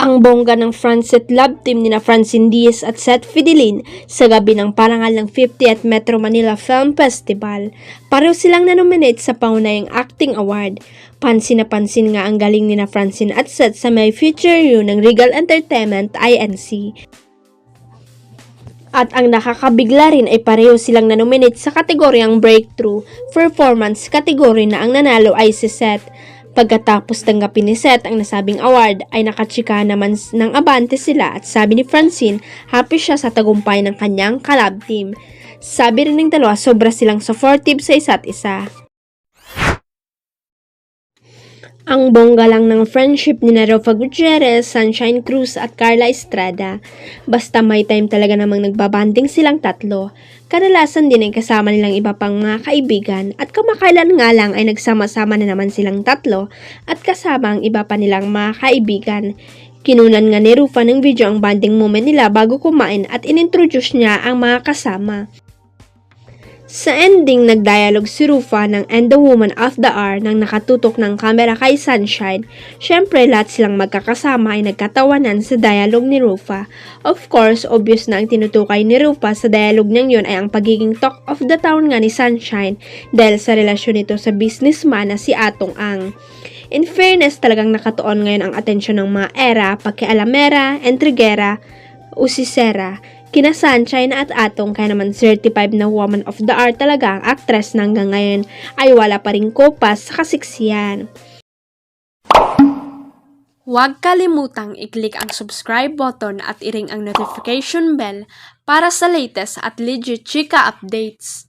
Ang bongga ng Francet Love Team nina Francine Diaz at Seth Fidelin sa gabi ng parangal ng 50th Metro Manila Film Festival. Pareho silang nanominate sa pangunahing acting award. Pansin na pansin nga ang galing nina Francine at Seth sa may feature review ng Regal Entertainment INC. At ang nakakabigla rin ay pareho silang nanominate sa kategoryang Breakthrough Performance category na ang nanalo ay si Seth. Pagkatapos tanggapin ni Seth ang nasabing award ay nakachika naman ng abante sila at sabi ni Francine happy siya sa tagumpay ng kanyang kalab team. Sabi rin ng dalawa sobra silang supportive sa isa't isa. Ang bongga lang ng friendship ni Rofa Gutierrez, Sunshine Cruz at Carla Estrada. Basta may time talaga namang nagbabanding silang tatlo. Kadalasan din ay kasama nilang iba pang mga kaibigan at kamakailan nga lang ay nagsama-sama na naman silang tatlo at kasama ang iba pa nilang mga kaibigan. Kinunan nga ni Rufa ng video ang bonding moment nila bago kumain at inintroduce niya ang mga kasama. Sa ending, nagdialog si Rufa ng "And the Woman of the Hour" nang nakatutok ng kamera kay Sunshine. Syempre, lahat silang magkakasama ay nagkatawanan sa dialog ni Rufa. Of course, obvious na ang tinutukay ni Rufa sa dialog niyang yun ay ang pagiging talk of the town nga ni Sunshine dahil sa relasyon nito sa businessman na si Atong Ang. In fairness, talagang nakatuon ngayon ang atensyon ng mga era, pakialamera, entregera, usisera, kina Sunshine at Atong, kaya naman certified na woman of the hour talaga ang actress na hanggang ngayon ay wala pa ring kopas sa kasiksiyan. Huwag kalimutang i-click ang subscribe button at i-ring ang notification bell para sa latest at legit chika updates.